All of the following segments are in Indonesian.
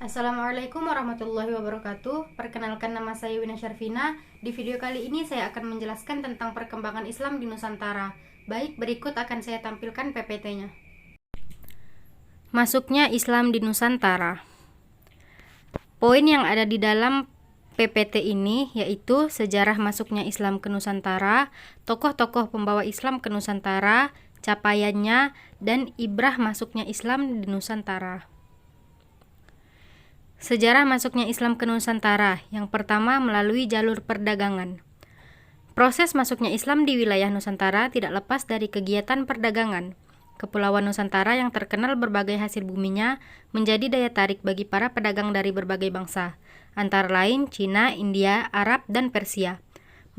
Assalamualaikum warahmatullahi wabarakatuh. Perkenalkan, nama saya Wina Syarfina. Di video kali ini saya akan menjelaskan tentang perkembangan Islam di Nusantara. Baik, berikut akan saya tampilkan PPT-nya. Masuknya Islam di Nusantara. Poin yang ada di dalam PPT ini yaitu sejarah masuknya Islam ke Nusantara, tokoh-tokoh pembawa Islam ke Nusantara, capaiannya, dan ibrah masuknya Islam di Nusantara. Sejarah masuknya Islam ke Nusantara. Yang pertama, melalui jalur perdagangan. Proses masuknya Islam di wilayah Nusantara tidak lepas dari kegiatan perdagangan. Kepulauan Nusantara yang terkenal berbagai hasil buminya menjadi daya tarik bagi para pedagang dari berbagai bangsa, antara lain Cina, India, Arab, dan Persia.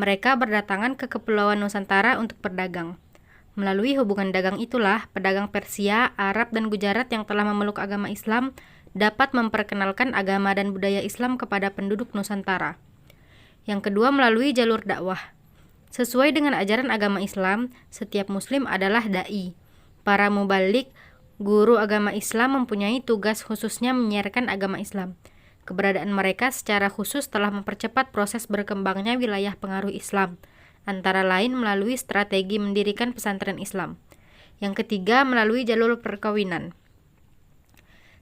Mereka berdatangan ke Kepulauan Nusantara untuk berdagang. Melalui hubungan dagang itulah, pedagang Persia, Arab, dan Gujarat yang telah memeluk agama Islam dapat memperkenalkan agama dan budaya Islam kepada penduduk Nusantara. Yang kedua, melalui jalur dakwah. Sesuai dengan ajaran agama Islam, setiap muslim adalah da'i. Para mubalik, guru agama Islam mempunyai tugas khususnya menyiarkan agama Islam. Keberadaan mereka secara khusus telah mempercepat proses berkembangnya wilayah pengaruh Islam, antara lain melalui strategi mendirikan pesantren Islam. Yang ketiga, melalui jalur perkawinan.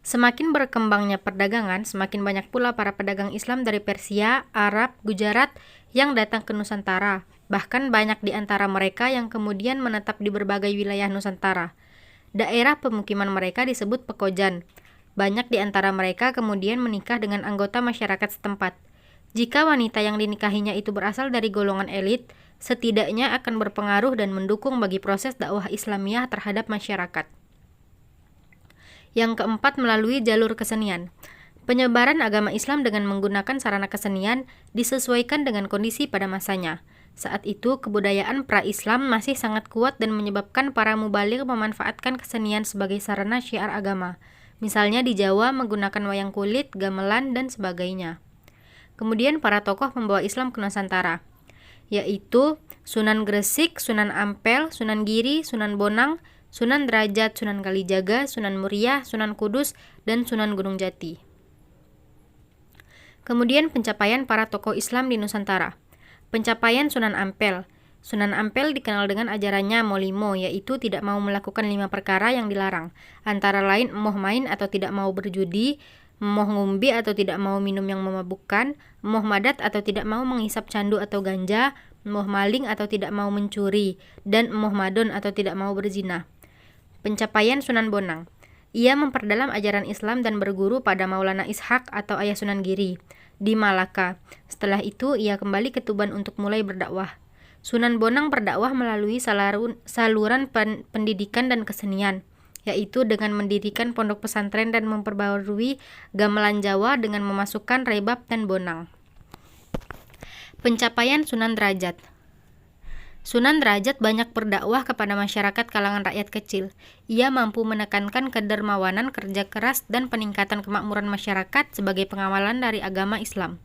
Semakin berkembangnya perdagangan, semakin banyak pula para pedagang Islam dari Persia, Arab, Gujarat yang datang ke Nusantara. Bahkan banyak di antara mereka yang kemudian menetap di berbagai wilayah Nusantara. Daerah pemukiman mereka disebut pekojan. Banyak di antara mereka kemudian menikah dengan anggota masyarakat setempat. Jika wanita yang dinikahinya itu berasal dari golongan elit, setidaknya akan berpengaruh dan mendukung bagi proses dakwah Islamiyah terhadap masyarakat. Yang keempat, melalui jalur kesenian. Penyebaran agama Islam dengan menggunakan sarana kesenian disesuaikan dengan kondisi pada masanya. Saat itu, kebudayaan pra-Islam masih sangat kuat dan menyebabkan para mubaligh memanfaatkan kesenian sebagai sarana syiar agama. Misalnya di Jawa menggunakan wayang kulit, gamelan, dan sebagainya. Kemudian para tokoh membawa Islam ke Nusantara, yaitu Sunan Gresik, Sunan Ampel, Sunan Giri, Sunan Bonang, Sunan Derajat, Sunan Kalijaga, Sunan Muria, Sunan Kudus, dan Sunan Gunung Jati. Kemudian pencapaian para tokoh Islam di Nusantara. Pencapaian Sunan Ampel. Sunan Ampel dikenal dengan ajarannya Molimo, yaitu tidak mau melakukan 5 perkara yang dilarang, antara lain emoh main atau tidak mau berjudi, emoh ngumbi atau tidak mau minum yang memabukkan, emoh madat atau tidak mau menghisap candu atau ganja, emoh maling atau tidak mau mencuri, dan emoh madon atau tidak mau berzina. Pencapaian Sunan Bonang. Ia memperdalam ajaran Islam dan berguru pada Maulana Ishaq atau Ayah Sunan Giri di Malaka. Setelah itu, ia kembali ke Tuban untuk mulai berdakwah. Sunan Bonang berdakwah melalui saluran pendidikan dan kesenian, yaitu dengan mendirikan pondok pesantren dan memperbarui gamelan Jawa dengan memasukkan rebab dan bonang. Pencapaian Sunan Derajat. Sunan Derajat banyak berdakwah kepada masyarakat kalangan rakyat kecil. Ia mampu menekankan kedermawanan, kerja keras, dan peningkatan kemakmuran masyarakat sebagai pengawalan dari agama Islam.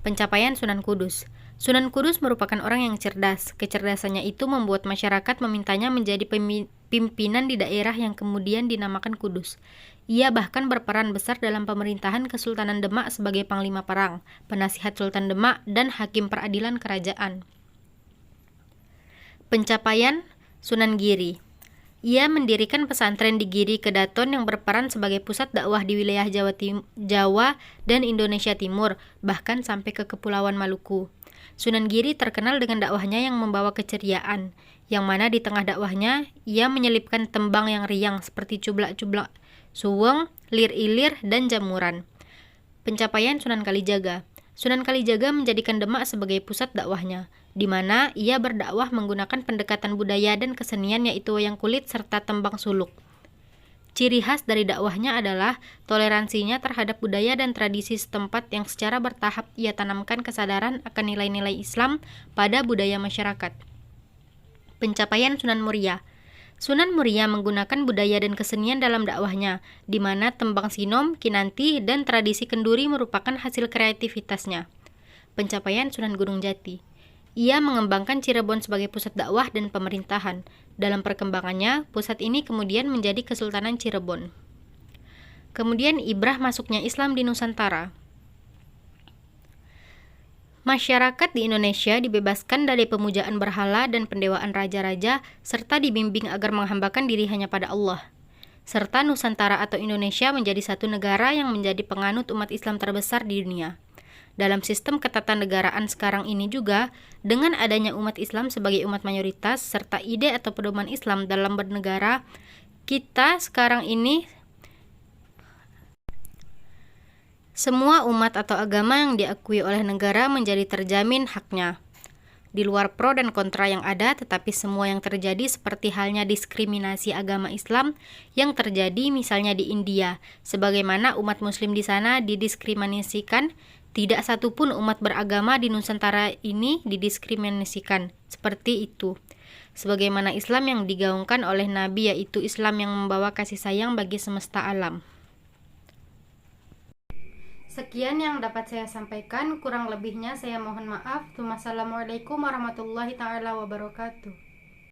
Pencapaian Sunan Kudus. Sunan Kudus merupakan orang yang cerdas. Kecerdasannya itu membuat masyarakat memintanya menjadi pimpinan di daerah yang kemudian dinamakan Kudus. Ia bahkan berperan besar dalam pemerintahan Kesultanan Demak sebagai panglima perang, penasihat Sultan Demak, dan hakim peradilan kerajaan. Pencapaian Sunan Giri. Ia mendirikan pesantren di Giri Kedaton yang berperan sebagai pusat dakwah di wilayah Jawa dan Indonesia Timur, bahkan sampai ke Kepulauan Maluku. Sunan Giri terkenal dengan dakwahnya yang membawa keceriaan, yang mana di tengah dakwahnya ia menyelipkan tembang yang riang seperti cublak-cublak, suweng, lir-ilir, dan jamuran. Pencapaian Sunan Kalijaga. Sunan Kalijaga menjadikan Demak sebagai pusat dakwahnya, di mana ia berdakwah menggunakan pendekatan budaya dan kesenian yaitu wayang kulit serta tembang suluk. Ciri khas dari dakwahnya adalah toleransinya terhadap budaya dan tradisi setempat yang secara bertahap ia tanamkan kesadaran akan nilai-nilai Islam pada budaya masyarakat. Pencapaian Sunan Muria. Sunan Muria menggunakan budaya dan kesenian dalam dakwahnya, di mana tembang sinom, kinanti, dan tradisi kenduri merupakan hasil kreativitasnya. Pencapaian Sunan Gunung Jati. Ia mengembangkan Cirebon sebagai pusat dakwah dan pemerintahan. Dalam perkembangannya, pusat ini kemudian menjadi Kesultanan Cirebon. Kemudian ibrah masuknya Islam di Nusantara. Masyarakat di Indonesia dibebaskan dari pemujaan berhala dan pendewaan raja-raja, serta dibimbing agar menghambakan diri hanya pada Allah. Serta Nusantara atau Indonesia menjadi satu negara yang menjadi penganut umat Islam terbesar di dunia. Dalam sistem ketatanegaraan sekarang ini juga, dengan adanya umat Islam sebagai umat mayoritas, serta ide atau pedoman Islam dalam bernegara, kita sekarang ini semua umat atau agama yang diakui oleh negara menjadi terjamin haknya. Di luar pro dan kontra yang ada, tetapi semua yang terjadi seperti halnya diskriminasi agama Islam yang terjadi misalnya di India, sebagaimana umat muslim di sana didiskriminasikan, tidak satupun umat beragama di Nusantara ini didiskriminasikan. Seperti itu. Sebagaimana Islam yang digaungkan oleh Nabi, yaitu Islam yang membawa kasih sayang bagi semesta alam. Sekian yang dapat saya sampaikan, kurang lebihnya saya mohon maaf. Wassalamualaikum warahmatullahi taala wabarakatuh.